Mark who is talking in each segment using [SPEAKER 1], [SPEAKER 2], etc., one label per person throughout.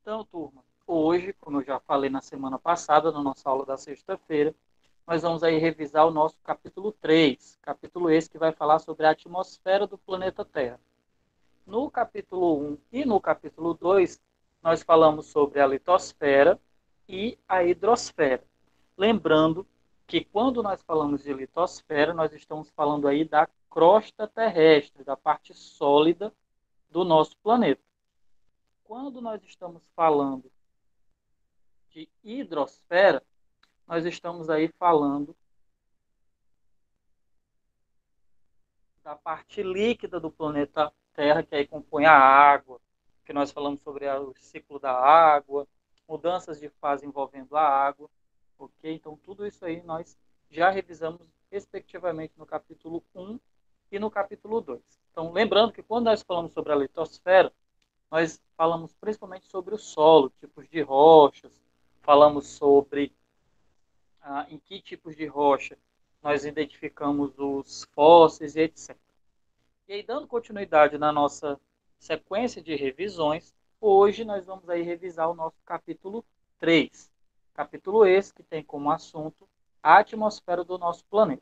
[SPEAKER 1] Então, turma, hoje, como eu já falei na semana passada, na nossa aula da sexta-feira, nós vamos aí revisar o nosso capítulo 3, capítulo esse que vai falar sobre a atmosfera do planeta Terra. No capítulo 1 e no capítulo 2, nós falamos sobre a litosfera e a hidrosfera. Lembrando que quando nós falamos de litosfera, nós estamos falando aí da crosta terrestre, da parte sólida do nosso planeta. Quando nós estamos falando de hidrosfera, nós estamos aí falando da parte líquida do planeta Terra, que aí compõe a água, que nós falamos sobre o ciclo da água, mudanças de fase envolvendo a água, ok? Então, tudo isso aí nós já revisamos respectivamente no capítulo 1 e no capítulo 2. Então, lembrando que quando nós falamos sobre a litosfera, nós falamos principalmente sobre o solo, tipos de rochas, falamos sobre em que tipos de rocha nós identificamos os fósseis e etc. E aí, dando continuidade na nossa sequência de revisões, hoje nós vamos aí revisar o nosso capítulo 3. Capítulo esse que tem como assunto a atmosfera do nosso planeta.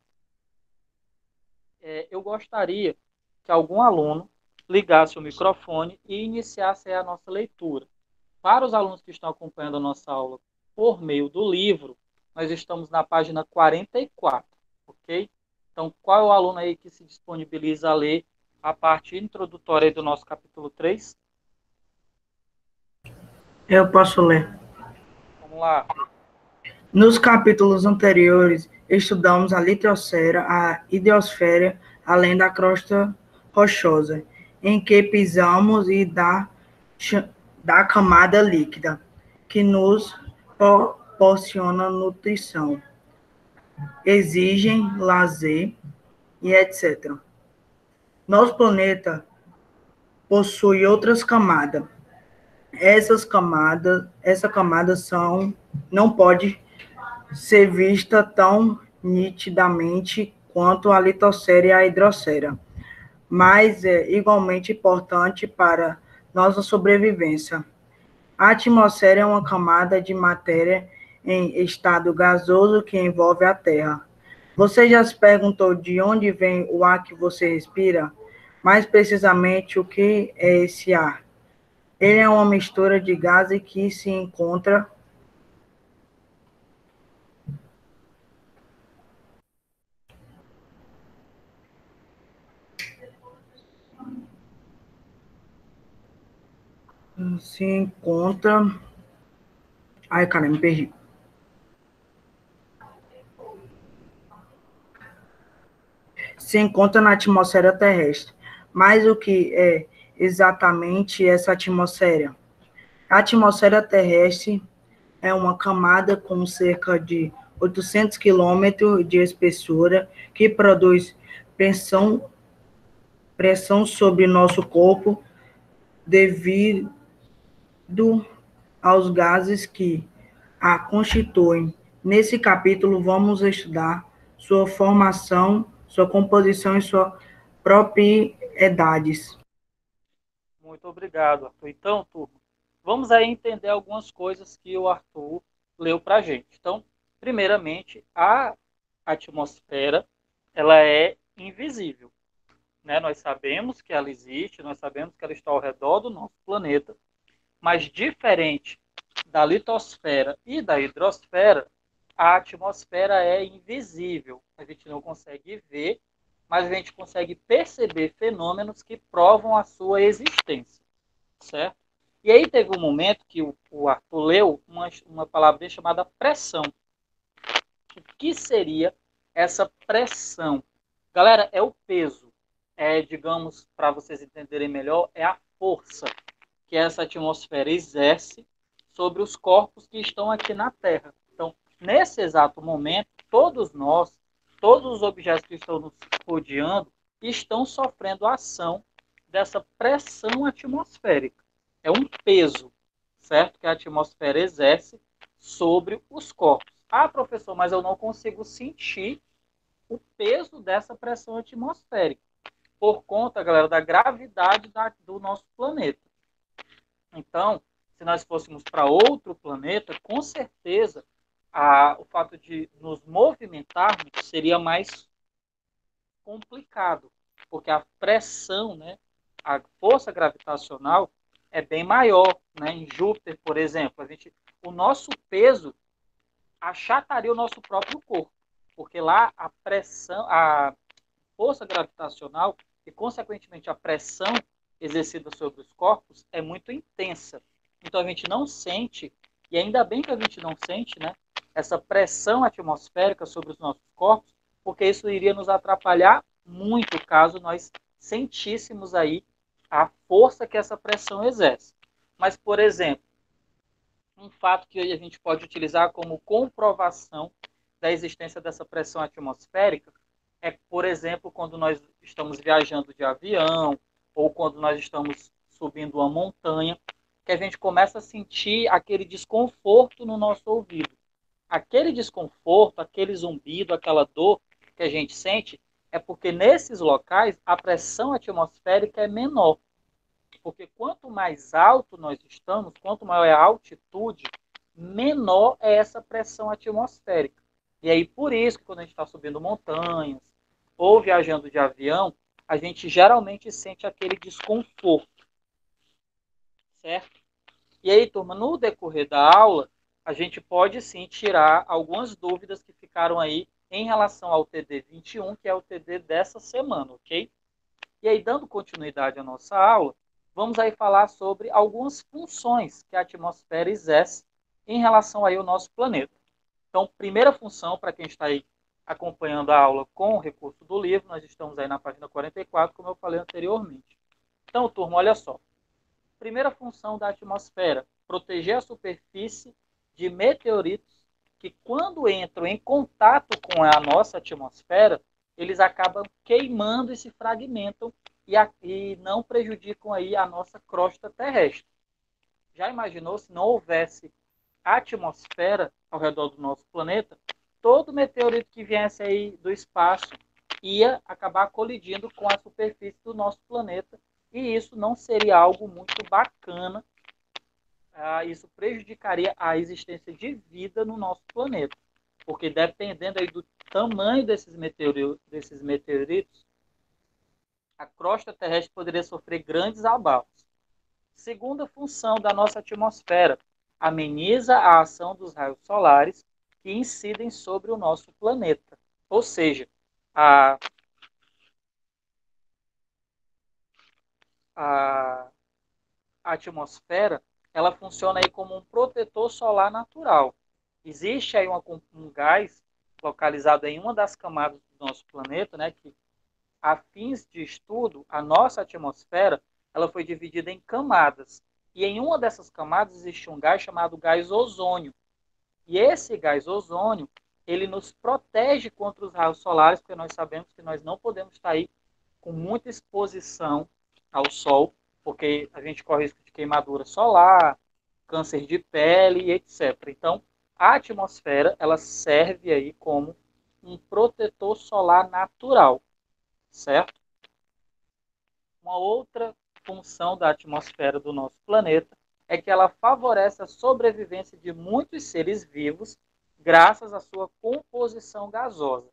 [SPEAKER 1] Eu gostaria que algum aluno ligasse o microfone e iniciasse a nossa leitura. Para os alunos que estão acompanhando a nossa aula por meio do livro, nós estamos na página 44, ok? Então, qual é o aluno aí que se disponibiliza a ler a parte introdutória do nosso capítulo 3?
[SPEAKER 2] Eu posso ler.
[SPEAKER 1] Vamos lá.
[SPEAKER 2] Nos capítulos anteriores, estudamos a litosfera, a hidrosfera, além da crosta rochosa, em que pisamos e da camada líquida, que nos proporciona nutrição, exigem lazer e etc. Nosso planeta possui outras camadas. Essa camada não pode ser vista tão nitidamente quanto a litosfera e a hidrosfera, mas é igualmente importante para nossa sobrevivência. A atmosfera é uma camada de matéria em estado gasoso que envolve a Terra. Você já se perguntou de onde vem o ar que você respira? Mais precisamente, o que é esse ar? Ele é uma mistura de gases que se encontra. Ai, cara, me perdi. Se encontra na atmosfera terrestre. Mas o que é exatamente essa atmosfera? A atmosfera terrestre é uma camada com cerca de 800 quilômetros de espessura que produz pressão, pressão sobre nosso corpo devido aos gases que a constituem. Nesse capítulo, vamos estudar sua formação, sua composição e suas propriedades.
[SPEAKER 1] Muito obrigado, Arthur. Então, turma, vamos aí entender algumas coisas que o Arthur leu para a gente. Então, primeiramente, a atmosfera, ela é invisível, né? Nós sabemos que ela existe, nós sabemos que ela está ao redor do nosso planeta, mas diferente da litosfera e da hidrosfera, a atmosfera é invisível. A gente não consegue ver, mas a gente consegue perceber fenômenos que provam a sua existência, certo? E aí teve um momento que o Arthur leu uma palavra chamada pressão. O que seria essa pressão? Galera, é o peso. Digamos, para vocês entenderem melhor, é a força que essa atmosfera exerce sobre os corpos que estão aqui na Terra. Então, nesse exato momento, todos nós, todos os objetos que estão nos rodeando, estão sofrendo a ação dessa pressão atmosférica. É um peso, certo? Que a atmosfera exerce sobre os corpos. Ah, professor, mas eu não consigo sentir o peso dessa pressão atmosférica por conta, galera, da gravidade do nosso planeta. Então, se nós fôssemos para outro planeta, com certeza o fato de nos movimentarmos seria mais complicado, porque a pressão, né, a força gravitacional é bem maior, né? Em Júpiter, por exemplo, o nosso peso achataria o nosso próprio corpo, porque lá a pressão, a força gravitacional e, consequentemente, a pressão exercida sobre os corpos é muito intensa. Então, a gente não sente, e ainda bem que a gente não sente, né, essa pressão atmosférica sobre os nossos corpos, porque isso iria nos atrapalhar muito caso nós sentíssemos aí a força que essa pressão exerce. Mas, por exemplo, um fato que a gente pode utilizar como comprovação da existência dessa pressão atmosférica é, por exemplo, quando nós estamos viajando de avião ou quando nós estamos subindo uma montanha, que a gente começa a sentir aquele desconforto no nosso ouvido. Aquele desconforto, aquele zumbido, aquela dor que a gente sente é porque nesses locais a pressão atmosférica é menor. Porque quanto mais alto nós estamos, quanto maior é a altitude, menor é essa pressão atmosférica. E aí, por isso que quando a gente está subindo montanhas ou viajando de avião, a gente geralmente sente aquele desconforto, certo? E aí, turma, no decorrer da aula, a gente pode sim tirar algumas dúvidas que ficaram aí em relação ao TD 21, que é o TD dessa semana, ok? E aí, dando continuidade à nossa aula, vamos aí falar sobre algumas funções que a atmosfera exerce em relação aí ao nosso planeta. Então, primeira função, para quem está aí acompanhando a aula com o recurso do livro, nós estamos aí na página 44, como eu falei anteriormente. Então, turma, olha só. Primeira função da atmosfera, proteger a superfície de meteoritos que, quando entram em contato com a nossa atmosfera, eles acabam queimando e se fragmentam e não prejudicam aí a nossa crosta terrestre. Já imaginou se não houvesse atmosfera ao redor do nosso planeta? Todo meteorito que viesse aí do espaço ia acabar colidindo com a superfície do nosso planeta e isso não seria algo muito bacana. Isso prejudicaria a existência de vida no nosso planeta, porque dependendo aí do tamanho desses meteoritos, a crosta terrestre poderia sofrer grandes abalos. Segunda função da nossa atmosfera, ameniza a ação dos raios solares que incidem sobre o nosso planeta. Ou seja, a atmosfera ela funciona aí como um protetor solar natural. Existe aí um gás localizado em uma das camadas do nosso planeta, né, que a fins de estudo, a nossa atmosfera ela foi dividida em camadas. E em uma dessas camadas existe um gás chamado gás ozônio. E esse gás ozônio, ele nos protege contra os raios solares, porque nós sabemos que nós não podemos estar aí com muita exposição ao sol, porque a gente corre risco de queimadura solar, câncer de pele, etc. Então, a atmosfera, ela serve aí como um protetor solar natural, certo? Uma outra função da atmosfera do nosso planeta é que ela favorece a sobrevivência de muitos seres vivos graças à sua composição gasosa.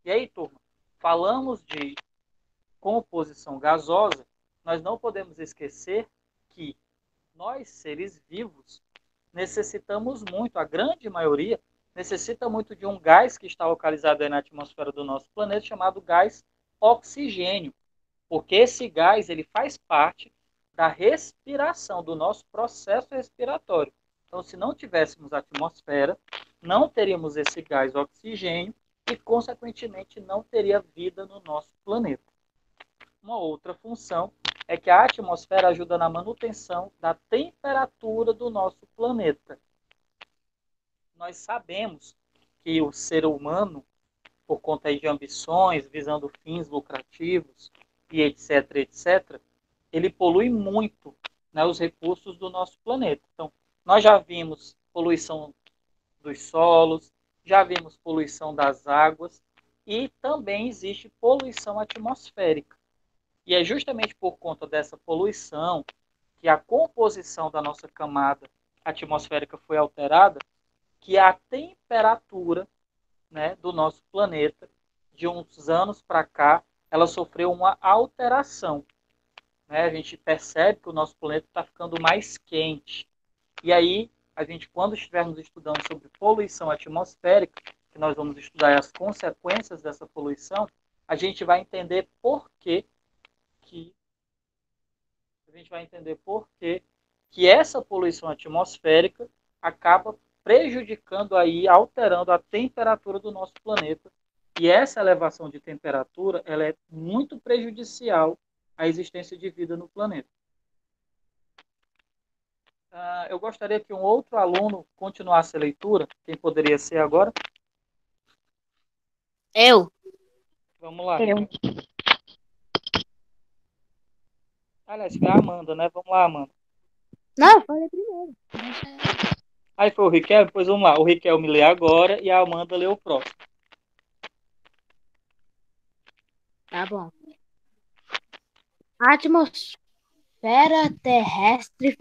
[SPEAKER 1] E aí, turma, falamos de composição gasosa, nós não podemos esquecer que nós, seres vivos, necessitamos muito, a grande maioria, necessita muito de um gás que está localizado aí na atmosfera do nosso planeta, chamado gás oxigênio, porque esse gás ele faz parte da respiração, do nosso processo respiratório. Então, se não tivéssemos atmosfera, não teríamos esse gás oxigênio e, consequentemente, não teria vida no nosso planeta. Uma outra função é que a atmosfera ajuda na manutenção da temperatura do nosso planeta. Nós sabemos que o ser humano, por conta de ambições, visando fins lucrativos e etc, etc, ele polui muito, né, os recursos do nosso planeta. Então, nós já vimos poluição dos solos, já vimos poluição das águas e também existe poluição atmosférica. E é justamente por conta dessa poluição que a composição da nossa camada atmosférica foi alterada, que a temperatura, né, do nosso planeta, de uns anos para cá, ela sofreu uma alteração. Né? A gente percebe que o nosso planeta está ficando mais quente. E aí, a gente, quando estivermos estudando sobre poluição atmosférica, que nós vamos estudar as consequências dessa poluição, a gente vai entender que a gente vai entender por que essa poluição atmosférica acaba prejudicando aí, alterando a temperatura do nosso planeta. E essa elevação de temperatura, ela é muito prejudicial à existência de vida no planeta. Eu gostaria que um outro aluno continuasse a leitura. Quem poderia ser agora?
[SPEAKER 3] Eu.
[SPEAKER 1] Vamos lá.
[SPEAKER 3] Eu.
[SPEAKER 1] Aliás, foi a Amanda, né? Vamos lá, Amanda.
[SPEAKER 3] Não, eu falei primeiro.
[SPEAKER 1] Aí foi o Riquelme? Pois vamos lá. O Riquelme lê agora e a Amanda lê o próximo.
[SPEAKER 3] Tá bom. A atmosfera terrestre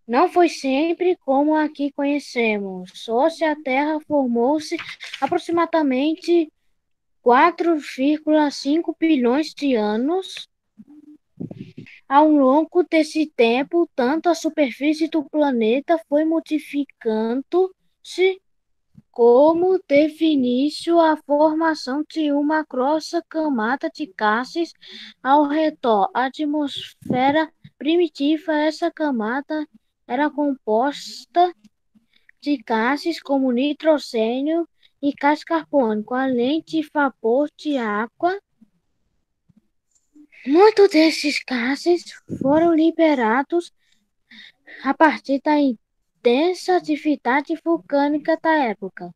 [SPEAKER 3] não foi sempre como a que conhecemos. Hoje a Terra formou-se aproximadamente 4,5 bilhões de anos. Ao longo desse tempo, tanto a superfície do planeta foi modificando-se, como teve início a formação de uma grossa camada de gases ao redor. A atmosfera primitiva, essa camada era composta de gases como nitrogênio e gás carbônico, além de vapor de água. Muitos desses gases foram liberados a partir da intensa atividade vulcânica da época.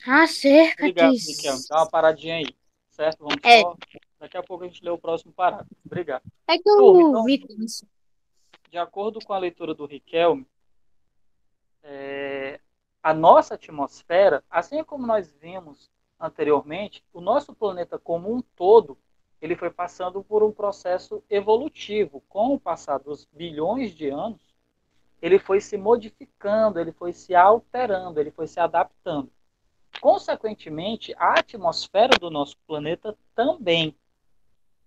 [SPEAKER 3] Há cerca
[SPEAKER 1] Obrigado,
[SPEAKER 3] de...
[SPEAKER 1] Riquelme. Dá uma paradinha aí. Certo? Vamos
[SPEAKER 3] É,
[SPEAKER 1] só. Daqui a pouco a gente lê o próximo parágrafo. Obrigado.
[SPEAKER 3] é que
[SPEAKER 1] Turma,
[SPEAKER 3] eu
[SPEAKER 1] então,
[SPEAKER 3] vi isso.
[SPEAKER 1] de acordo com a leitura do Riquelme, a nossa atmosfera, assim como nós vimos anteriormente, o nosso planeta como um todo, ele foi passando por um processo evolutivo. Com o passar dos bilhões de anos, ele foi se modificando, ele foi se alterando, ele foi se adaptando. Consequentemente, a atmosfera do nosso planeta também.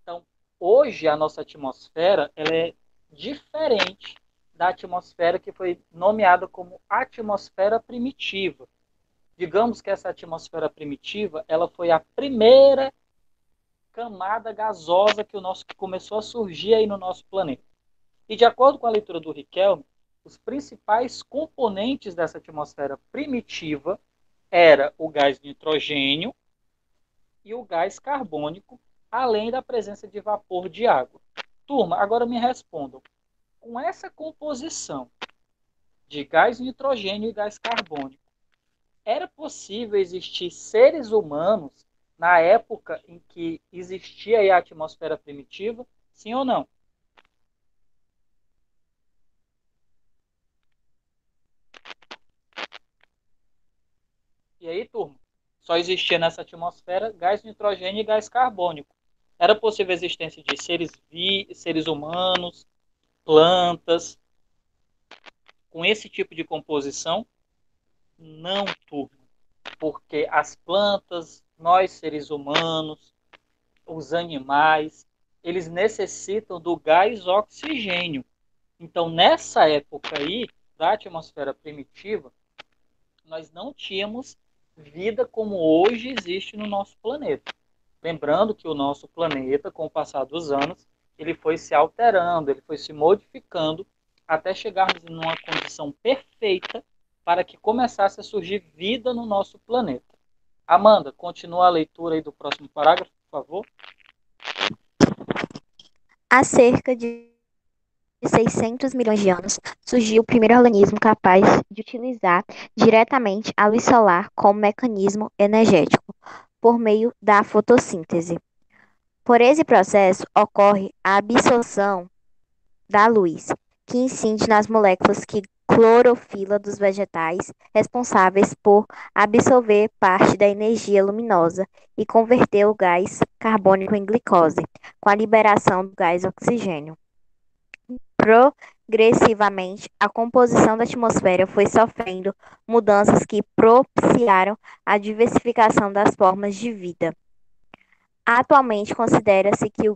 [SPEAKER 1] Então, hoje a nossa atmosfera ela é diferente da atmosfera que foi nomeada como atmosfera primitiva. Digamos que essa atmosfera primitiva ela foi a primeira camada gasosa que começou a surgir aí no nosso planeta. E de acordo com a leitura do Riquelme, os principais componentes dessa atmosfera primitiva era o gás nitrogênio e o gás carbônico, além da presença de vapor de água. Turma, agora me respondam. Com essa composição de gás nitrogênio e gás carbônico, era possível existir seres humanos na época em que existia a atmosfera primitiva? Sim ou não? E aí, turma? Só existia nessa atmosfera gás nitrogênio e gás carbônico. Era possível a existência de seres humanos, plantas, com esse tipo de composição? Não, turma. Porque as plantas, nós seres humanos, os animais, eles necessitam do gás oxigênio. Então, nessa época aí, da atmosfera primitiva, nós não tínhamos vida como hoje existe no nosso planeta. Lembrando que o nosso planeta, com o passar dos anos, ele foi se alterando, ele foi se modificando até chegarmos em uma condição perfeita para que começasse a surgir vida no nosso planeta. Amanda, continua a leitura aí do próximo parágrafo, por favor.
[SPEAKER 4] Há cerca de 600 milhões de anos, surgiu o primeiro organismo capaz de utilizar diretamente a luz solar como mecanismo energético, por meio da fotossíntese. Por esse processo ocorre a absorção da luz, que incide nas moléculas que clorofila dos vegetais, responsáveis por absorver parte da energia luminosa e converter o gás carbônico em glicose, com a liberação do gás oxigênio. Progressivamente, a composição da atmosfera foi sofrendo mudanças que propiciaram a diversificação das formas de vida. Atualmente, considera-se que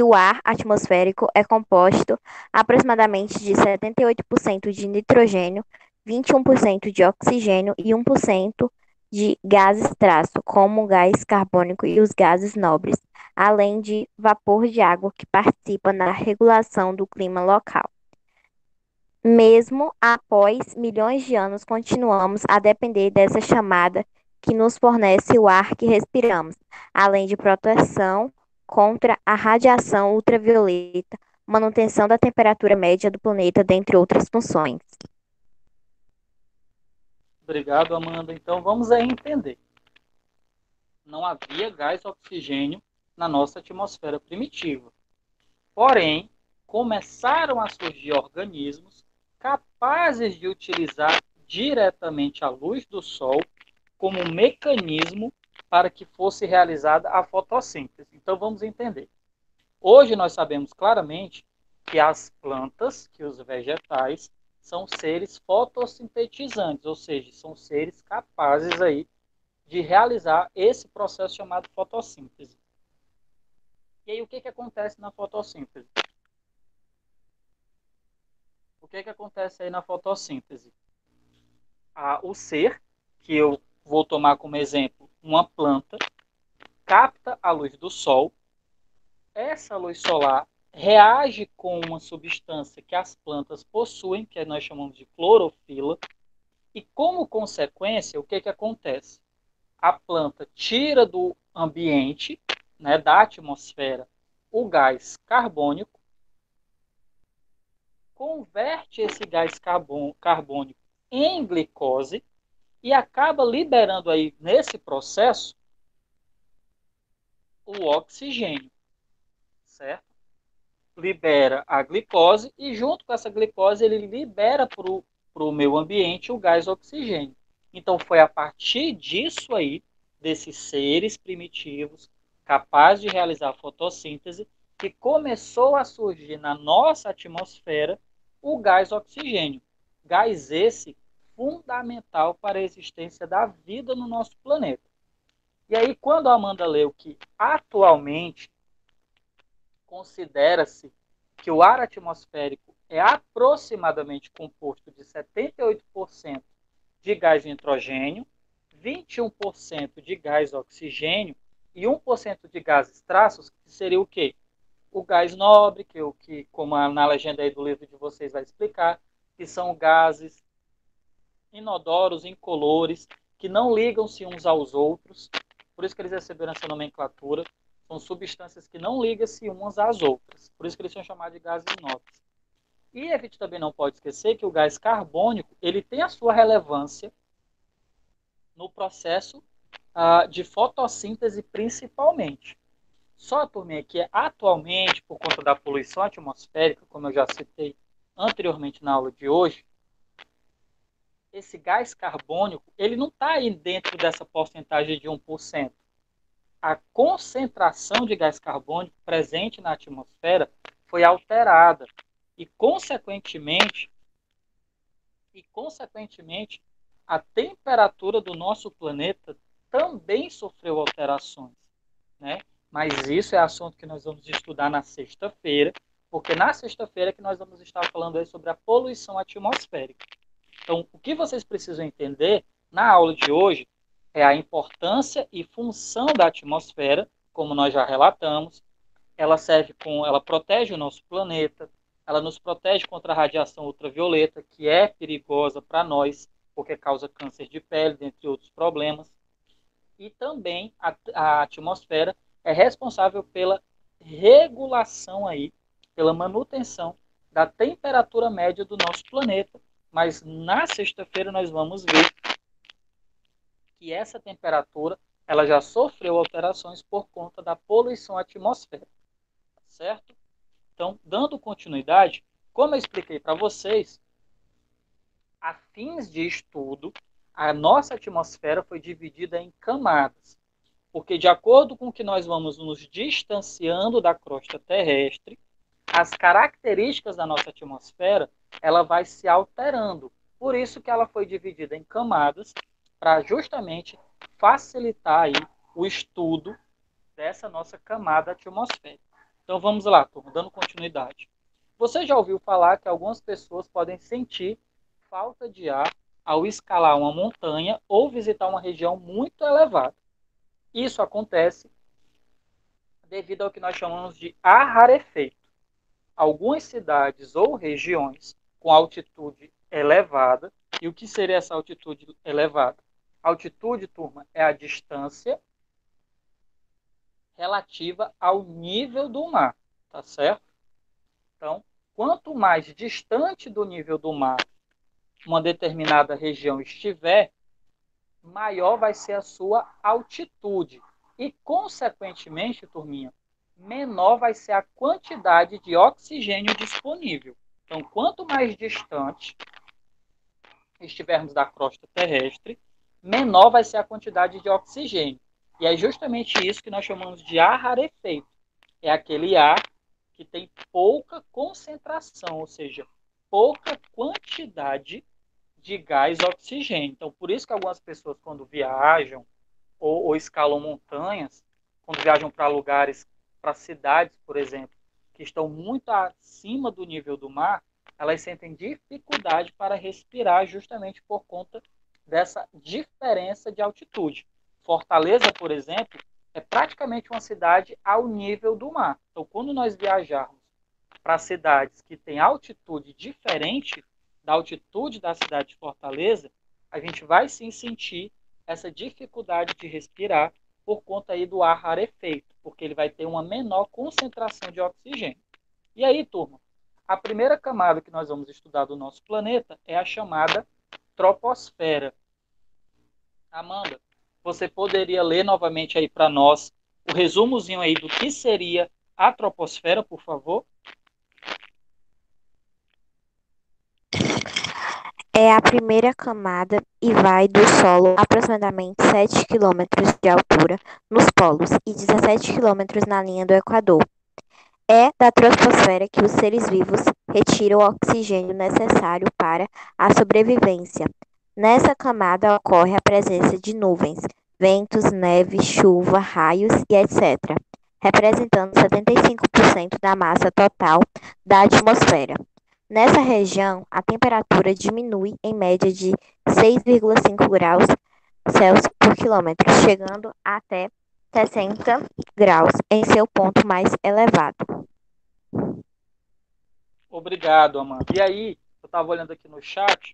[SPEAKER 4] o ar atmosférico é composto aproximadamente de 78% de nitrogênio, 21% de oxigênio e 1% de gases traço, como o gás carbônico e os gases nobres, além de vapor de água que participa na regulação do clima local. Mesmo após milhões de anos, continuamos a depender dessa chamada que nos fornece o ar que respiramos, além de proteção contra a radiação ultravioleta, manutenção da temperatura média do planeta, dentre outras funções.
[SPEAKER 1] Obrigado, Amanda. Então, vamos aí entender. Não havia gás oxigênio na nossa atmosfera primitiva. Porém, começaram a surgir organismos capazes de utilizar diretamente a luz do Sol como um mecanismo para que fosse realizada a fotossíntese. Então, vamos entender. Hoje nós sabemos claramente que as plantas, que os vegetais, são seres fotossintetizantes, ou seja, são seres capazes aí de realizar esse processo chamado fotossíntese. E aí, o que acontece na fotossíntese? O que acontece aí na fotossíntese? O ser, que eu vou tomar como exemplo uma planta, capta a luz do Sol. Essa luz solar reage com uma substância que as plantas possuem, que nós chamamos de clorofila, e como consequência, o que acontece? A planta tira do ambiente, né, da atmosfera, o gás carbônico, converte esse gás carbônico em glicose e acaba liberando aí nesse processo o oxigênio, certo? Libera a glicose e junto com essa glicose ele libera para o meio ambiente o gás oxigênio. Então foi a partir disso aí, desses seres primitivos capazes de realizar a fotossíntese, que começou a surgir na nossa atmosfera o gás oxigênio. Gás esse fundamental para a existência da vida no nosso planeta. E aí, quando a Amanda leu que atualmente considera-se que o ar atmosférico é aproximadamente composto de 78% de gás nitrogênio, 21% de gás oxigênio e 1% de gases traços, que seria o quê? O gás nobre, que como na legenda aí do livro de vocês vai explicar, que são gases inodoros, incolores, que não ligam-se uns aos outros, por isso que eles receberam essa nomenclatura. São substâncias que não ligam-se umas às outras, por isso que eles são chamados de gases nobres. E a gente também não pode esquecer que o gás carbônico ele tem a sua relevância no processo de fotossíntese principalmente. Só, turminha, que atualmente, por conta da poluição atmosférica, como eu já citei anteriormente na aula de hoje, esse gás carbônico ele não está aí dentro dessa porcentagem de 1%. A concentração de gás carbônico presente na atmosfera foi alterada e, consequentemente, a temperatura do nosso planeta também sofreu alterações, né? Mas isso é assunto que nós vamos estudar na sexta-feira, porque na sexta-feira é que nós vamos estar falando aí sobre a poluição atmosférica. Então, o que vocês precisam entender na aula de hoje é a importância e função da atmosfera, como nós já relatamos. Ela protege o nosso planeta, ela nos protege contra a radiação ultravioleta, que é perigosa para nós, porque causa câncer de pele, dentre outros problemas. E também a atmosfera é responsável pela regulação aí, pela manutenção da temperatura média do nosso planeta. Mas na sexta-feira nós vamos ver que essa temperatura ela já sofreu alterações por conta da poluição atmosférica, certo? Então, dando continuidade, como eu expliquei para vocês, a fins de estudo, a nossa atmosfera foi dividida em camadas, porque de acordo com que nós vamos nos distanciando da crosta terrestre, as características da nossa atmosfera, ela vai se alterando. Por isso que ela foi dividida em camadas, para justamente facilitar aí o estudo dessa nossa camada atmosférica. Então vamos lá, turma, dando continuidade. Você já ouviu falar que algumas pessoas podem sentir falta de ar ao escalar uma montanha ou visitar uma região muito elevada. Isso acontece devido ao que nós chamamos de ar rarefeito. Algumas cidades ou regiões com altitude elevada. E o que seria essa altitude elevada? Altitude, turma, é a distância relativa ao nível do mar, tá certo? Então, quanto mais distante do nível do mar uma determinada região estiver, maior vai ser a sua altitude. E, consequentemente, turminha, menor vai ser a quantidade de oxigênio disponível. Então, quanto mais distante estivermos da crosta terrestre, menor vai ser a quantidade de oxigênio. E é justamente isso que nós chamamos de ar rarefeito. É aquele ar que tem pouca concentração, ou seja, pouca quantidade de gás oxigênio. Então, por isso que algumas pessoas, quando viajam ou escalam montanhas, quando viajam para lugares, para cidades, por exemplo, que estão muito acima do nível do mar, elas sentem dificuldade para respirar justamente por conta dessa diferença de altitude. Fortaleza, por exemplo, é praticamente uma cidade ao nível do mar. Então, quando nós viajarmos para cidades que têm altitude diferente da altitude da cidade de Fortaleza, a gente vai sim sentir essa dificuldade de respirar por conta aí do ar rarefeito, porque ele vai ter uma menor concentração de oxigênio. E aí, turma, a primeira camada que nós vamos estudar do nosso planeta é a chamada troposfera. Amanda, você poderia ler novamente aí para nós o resumozinho aí do que seria a troposfera, por favor?
[SPEAKER 4] É a primeira camada e vai do solo a aproximadamente 7 quilômetros de altura nos polos e 17 quilômetros na linha do Equador. É da troposfera que os seres vivos retiram o oxigênio necessário para a sobrevivência. Nessa camada ocorre a presença de nuvens, ventos, neve, chuva, raios e etc., representando 75% da massa total da atmosfera. Nessa região, a temperatura diminui em média de 6,5 graus Celsius por quilômetro, chegando até 60 graus em seu ponto mais elevado.
[SPEAKER 1] Obrigado, Amanda. E aí, eu estava olhando aqui no chat,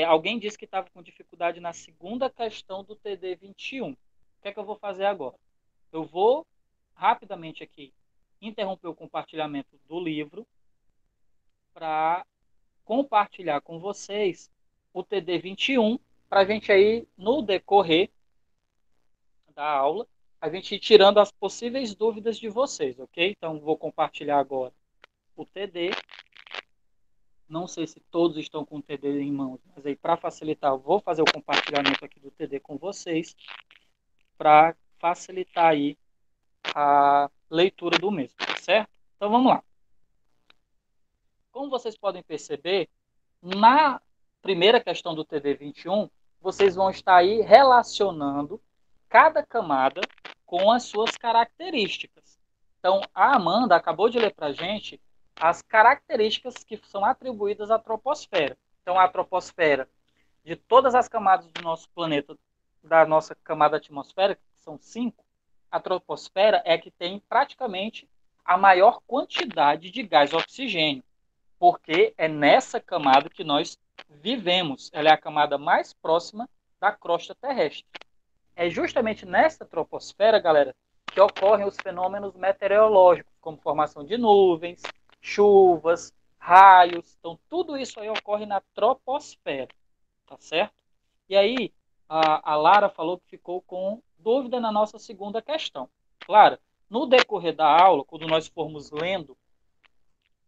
[SPEAKER 1] alguém disse que estava com dificuldade na segunda questão do TD 21. O que é que eu vou fazer agora? Eu vou rapidamente aqui interromper o compartilhamento do livro para compartilhar com vocês o TD 21, para a gente aí, no decorrer da aula, a gente ir tirando as possíveis dúvidas de vocês, ok? Então, vou compartilhar agora o TD. Não sei se todos estão com o TD em mãos, mas aí, para facilitar, eu vou fazer o compartilhamento aqui do TD com vocês, para facilitar aí a leitura do mesmo, tá certo? Então, vamos lá. Como vocês podem perceber, na primeira questão do TD 21, vocês vão estar aí relacionando cada camada com as suas características. Então, a Amanda acabou de ler para a gente as características que são atribuídas à troposfera. Então, a troposfera, de todas as camadas do nosso planeta, da nossa camada atmosférica, que são 5, a troposfera é a que tem praticamente a maior quantidade de gás oxigênio, porque é nessa camada que nós vivemos. Ela é a camada mais próxima da crosta terrestre. É justamente nessa troposfera, galera, que ocorrem os fenômenos meteorológicos, como formação de nuvens, chuvas, raios. Então, tudo isso aí ocorre na troposfera, tá certo? E aí, a Lara falou que ficou com dúvida na nossa segunda questão. Lara, no decorrer da aula, quando nós formos lendo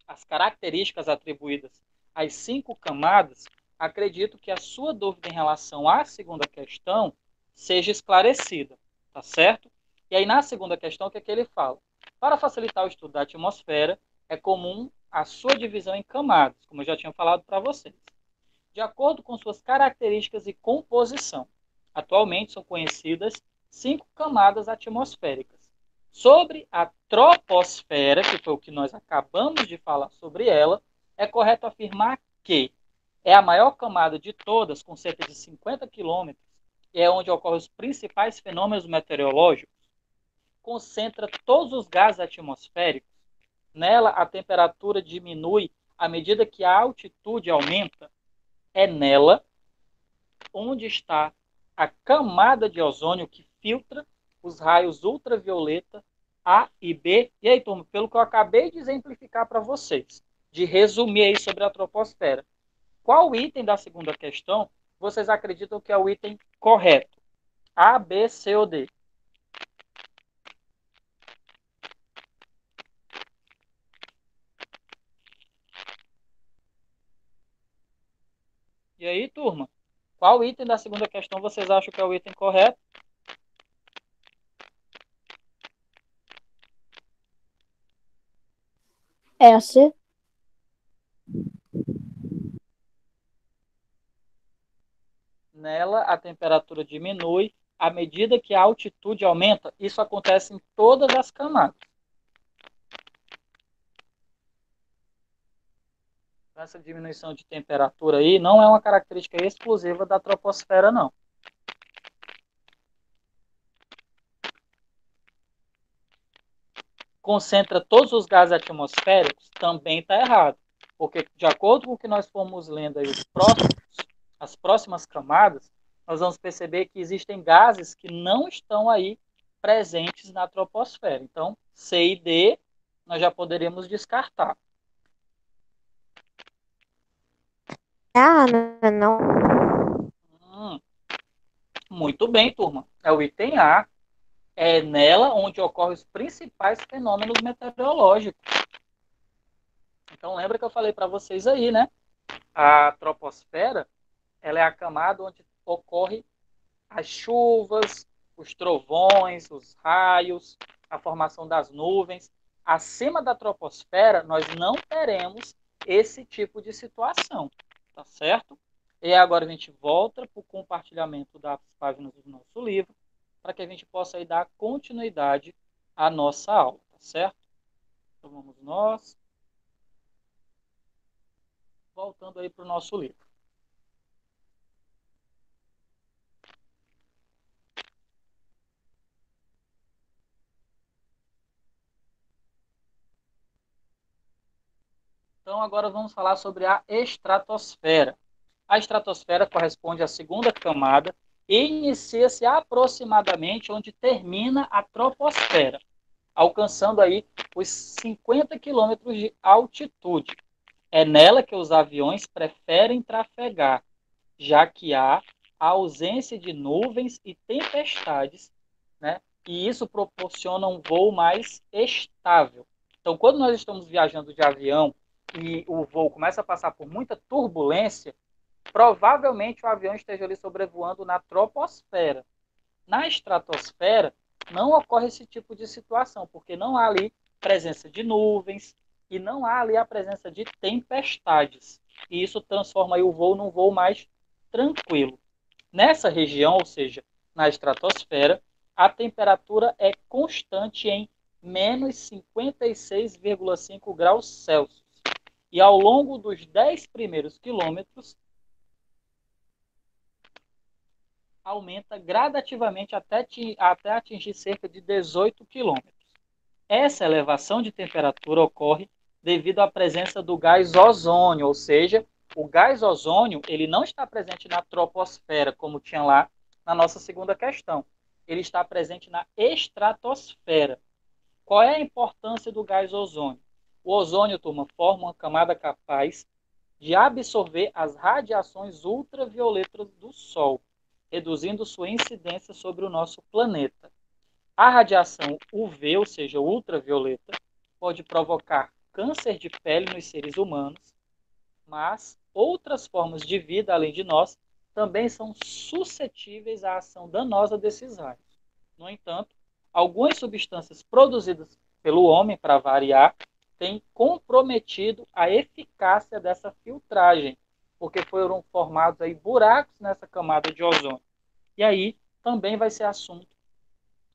[SPEAKER 1] as características atribuídas às 5 camadas, acredito que a sua dúvida em relação à segunda questão seja esclarecida, tá certo? E aí, na segunda questão, o que é que ele fala? Para facilitar o estudo da atmosfera, é comum a sua divisão em camadas, como eu já tinha falado para vocês, de acordo com suas características e composição. Atualmente são conhecidas 5 camadas atmosféricas. Sobre a troposfera, que foi o que nós acabamos de falar sobre ela, é correto afirmar que é a maior camada de todas, com cerca de 50 quilômetros, e é onde ocorrem os principais fenômenos meteorológicos, concentra todos os gases atmosféricos. Nela, a temperatura diminui à medida que a altitude aumenta. É nela onde está a camada de ozônio que filtra os raios ultravioleta A e B. E aí, turma, pelo que eu acabei de exemplificar para vocês, de resumir aí sobre a troposfera, qual item da segunda questão vocês acreditam que é o item correto? A, B, C ou D? E aí, turma? Qual item da segunda questão vocês acham que é o item correto?
[SPEAKER 3] É a C?
[SPEAKER 1] Nela, a temperatura diminui à medida que a altitude aumenta. Isso acontece em todas as camadas. Essa diminuição de temperatura aí não é uma característica exclusiva da troposfera, não. Concentra todos os gases atmosféricos, também está errado. Porque, de acordo com o que nós fomos lendo aí, as próximas camadas, nós vamos perceber que existem gases que não estão aí presentes na troposfera. Então, C e D, nós já poderíamos descartar.
[SPEAKER 4] Ah, não.
[SPEAKER 1] Muito bem, turma. É o item A. É nela onde ocorrem os principais fenômenos meteorológicos. Então, lembra que eu falei para vocês aí, né? A troposfera, ela é a camada onde ocorre as chuvas, os trovões, os raios, a formação das nuvens. Acima da troposfera, nós não teremos esse tipo de situação, tá certo? E agora a gente volta para o compartilhamento das páginas do nosso livro, para que a gente possa aí dar continuidade à nossa aula, tá certo? Então vamos nós, voltando aí para o nosso livro. Então agora vamos falar sobre a estratosfera. A estratosfera corresponde à segunda camada e inicia-se aproximadamente onde termina a troposfera, alcançando aí os 50 quilômetros de altitude. É nela que os aviões preferem trafegar, já que há a ausência de nuvens e tempestades, né? E isso proporciona um voo mais estável. Então, quando nós estamos viajando de avião e o voo começa a passar por muita turbulência, provavelmente o avião esteja ali sobrevoando na troposfera. Na estratosfera, não ocorre esse tipo de situação, porque não há ali presença de nuvens e não há ali a presença de tempestades. E isso transforma aí o voo num voo mais tranquilo. Nessa região, ou seja, na estratosfera, a temperatura é constante em menos 56,5 graus Celsius. E ao longo dos 10 primeiros quilômetros, aumenta gradativamente até atingir cerca de 18 quilômetros. Essa elevação de temperatura ocorre devido à presença do gás ozônio, ou seja, o gás ozônio ele não está presente na troposfera, como tinha lá na nossa segunda questão. Ele está presente na estratosfera. Qual é a importância do gás ozônio? O ozônio, turma, forma uma camada capaz de absorver as radiações ultravioletas do Sol, reduzindo sua incidência sobre o nosso planeta. A radiação UV, ou seja, ultravioleta, pode provocar câncer de pele nos seres humanos, mas outras formas de vida além de nós também são suscetíveis à ação danosa desses raios. No entanto, algumas substâncias produzidas pelo homem, para variar, têm comprometido a eficácia dessa filtragem, porque foram formados aí buracos nessa camada de ozônio. E aí também vai ser assunto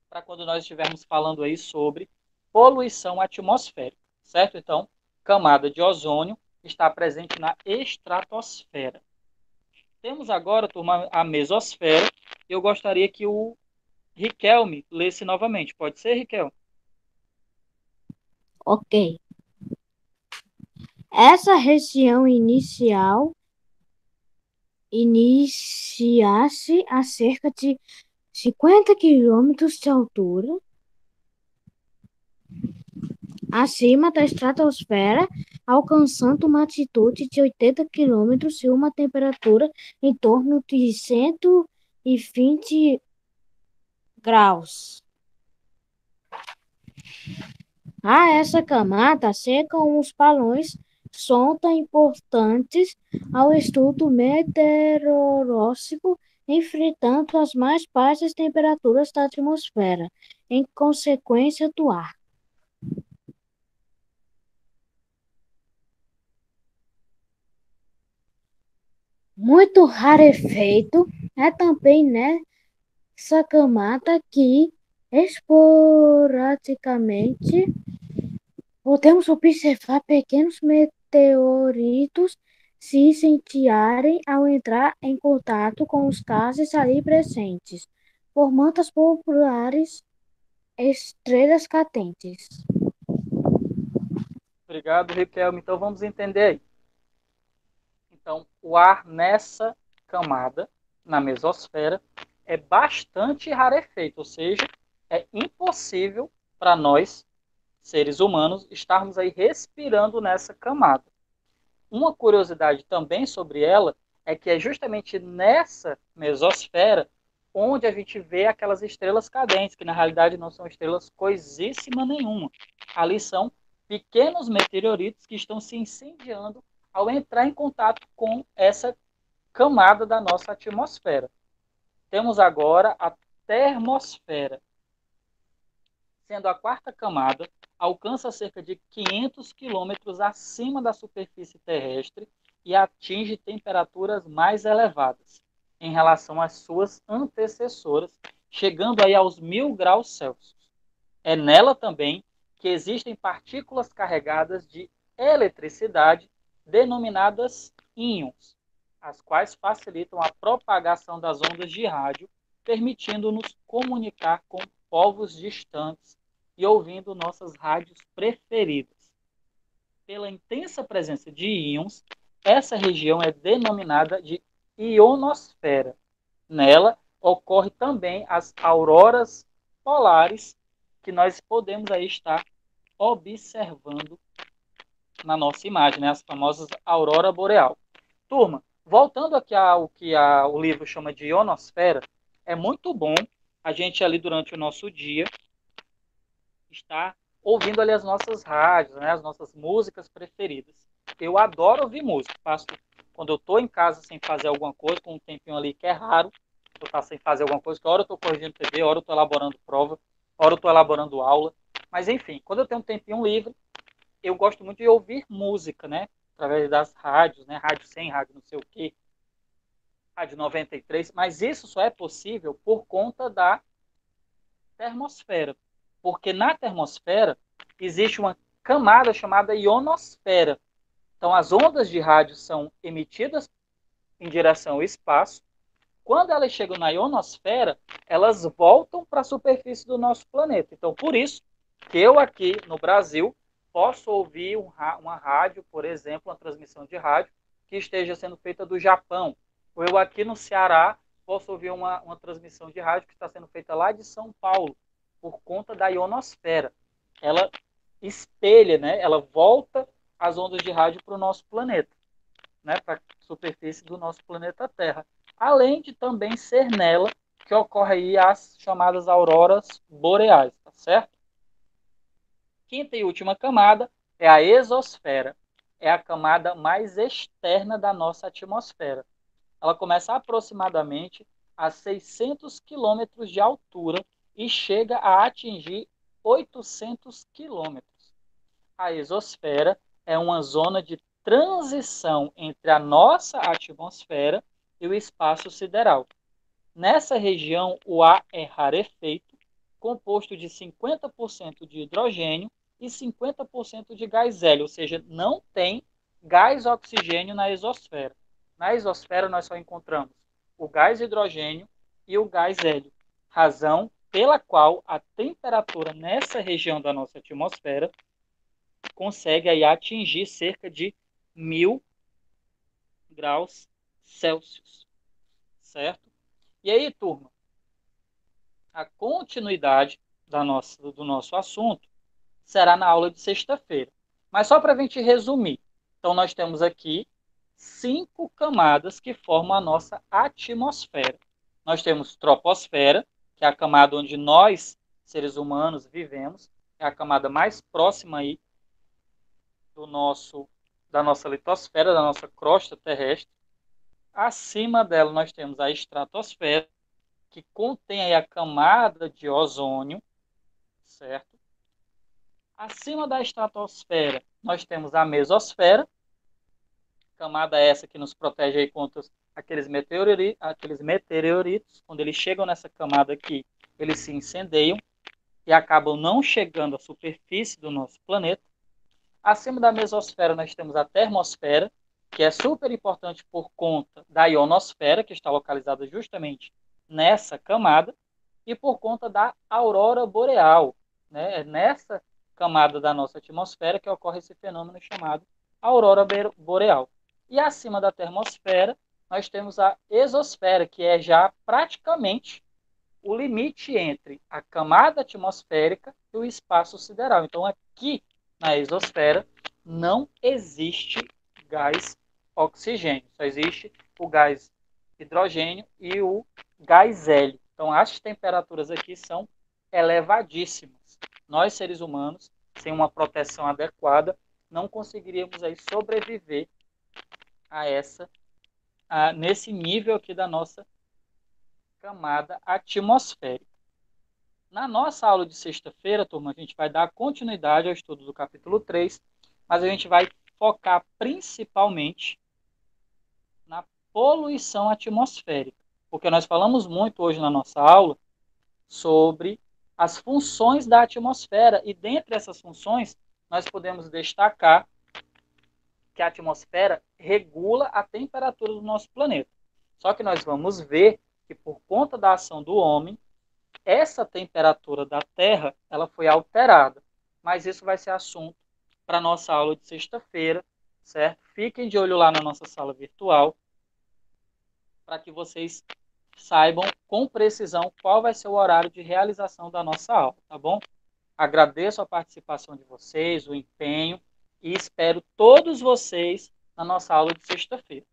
[SPEAKER 1] para quando nós estivermos falando aí sobre poluição atmosférica, certo? Então, camada de ozônio está presente na estratosfera. Temos agora, turma, a mesosfera. Eu gostaria que o Riquelme lesse novamente. Pode ser, Riquelme?
[SPEAKER 3] Ok. Essa região inicia-se a cerca de 50 quilômetros de altura acima da estratosfera, alcançando uma altitude de 80 quilômetros e uma temperatura em torno de 120 graus. A essa camada cercam os balões sonda importantes ao estudo meteorológico, enfrentando as mais baixas temperaturas da atmosfera, em consequência do ar. Muito rarefeito é também nessa camada que esporadicamente podemos observar pequenos meteoritos se incendiarem ao entrar em contato com os gases ali presentes, formando as populares estrelas cadentes.
[SPEAKER 1] Obrigado, Riquelme. Então vamos entender aí. Então, o ar nessa camada, na mesosfera, é bastante rarefeito, ou seja, é impossível para nós, seres humanos, estarmos aí respirando nessa camada. Uma curiosidade também sobre ela é que é justamente nessa mesosfera onde a gente vê aquelas estrelas cadentes, que na realidade não são estrelas coisíssima nenhuma. Ali são pequenos meteoritos que estão se incendiando ao entrar em contato com essa camada da nossa atmosfera. Temos agora a termosfera, sendo a quarta camada, alcança cerca de 500 quilômetros acima da superfície terrestre e atinge temperaturas mais elevadas em relação às suas antecessoras, chegando aí aos 1000 graus Celsius. É nela também que existem partículas carregadas de eletricidade denominadas íons, as quais facilitam a propagação das ondas de rádio, permitindo-nos comunicar com povos distantes e ouvindo nossas rádios preferidas. Pela intensa presença de íons, essa região é denominada de ionosfera. Nela ocorre também as auroras polares, que nós podemos aí estar observando na nossa imagem, né? As famosas aurora boreal. Turma, voltando aqui ao que o livro chama de ionosfera, é muito bom a gente ali durante o nosso dia estar ouvindo ali as nossas rádios, né? As nossas músicas preferidas. Eu adoro ouvir música. Passo quando eu estou em casa sem fazer alguma coisa, com um tempinho ali que é raro, eu estou sem fazer alguma coisa, que hora eu estou corrigindo TV, hora eu estou elaborando prova, hora eu estou elaborando aula. Mas enfim, quando eu tenho um tempinho livre, eu gosto muito de ouvir música, né? Através das rádios, né? Rádio 100, rádio não sei o quê, rádio 93. Mas isso só é possível por conta da termosfera. Porque na termosfera existe uma camada chamada ionosfera. Então, as ondas de rádio são emitidas em direção ao espaço. Quando elas chegam na ionosfera, elas voltam para a superfície do nosso planeta. Então, por isso que eu aqui no Brasil posso ouvir uma rádio, por exemplo, uma transmissão de rádio que esteja sendo feita do Japão. Ou eu aqui no Ceará posso ouvir uma transmissão de rádio que está sendo feita lá de São Paulo, por conta da ionosfera. Ela espelha, né? Ela volta as ondas de rádio para o nosso planeta, né? Para a superfície do nosso planeta Terra. Além de também ser nela que ocorre aí as chamadas auroras boreais, tá certo? Quinta e última camada é a exosfera. é a camada mais externa da nossa atmosfera. Ela começa aproximadamente a 600 quilômetros de altura e chega a atingir 800 quilômetros. A exosfera é uma zona de transição entre a nossa atmosfera e o espaço sideral. Nessa região, o ar é rarefeito, composto de 50% de hidrogênio e 50% de gás hélio, ou seja, não tem gás oxigênio na exosfera. Na exosfera, nós só encontramos o gás hidrogênio e o gás hélio, razão pela qual a temperatura nessa região da nossa atmosfera consegue aí atingir cerca de 1000 graus Celsius, certo? E aí, turma, a continuidade do nosso assunto será na aula de sexta-feira. Mas só para a gente resumir, então nós temos aqui 5 camadas que formam a nossa atmosfera. Nós temos troposfera, que é a camada onde nós, seres humanos, vivemos, é a camada mais próxima aí da nossa litosfera, da nossa crosta terrestre. Acima dela nós temos a estratosfera, que contém aí a camada de ozônio, certo? Acima da estratosfera nós temos a mesosfera, camada essa que nos protege aí contra aqueles meteoritos, quando eles chegam nessa camada aqui, eles se incendeiam e acabam não chegando à superfície do nosso planeta. Acima da mesosfera nós temos a termosfera, que é super importante por conta da ionosfera, que está localizada justamente nessa camada, e por conta da aurora boreal. Né? É nessa camada da nossa atmosfera que ocorre esse fenômeno chamado aurora boreal. E acima da termosfera, nós temos a exosfera, que é já praticamente o limite entre a camada atmosférica e o espaço sideral. Então, aqui na exosfera não existe gás oxigênio, só existe o gás hidrogênio e o gás hélio. Então, as temperaturas aqui são elevadíssimas. Nós, seres humanos, sem uma proteção adequada, não conseguiríamos aí sobreviver nesse nível aqui da nossa camada atmosférica. Na nossa aula de sexta-feira, turma, a gente vai dar continuidade ao estudo do capítulo 3, mas a gente vai focar principalmente na poluição atmosférica, porque nós falamos muito hoje na nossa aula sobre as funções da atmosfera, e dentre essas funções nós podemos destacar que a atmosfera regula a temperatura do nosso planeta. Só que nós vamos ver que por conta da ação do homem, essa temperatura da Terra ela foi alterada. Mas isso vai ser assunto para a nossa aula de sexta-feira, certo? Fiquem de olho lá na nossa sala virtual para que vocês saibam com precisão qual vai ser o horário de realização da nossa aula, tá bom? Agradeço a participação de vocês, o empenho, e espero todos vocês na nossa aula de sexta-feira.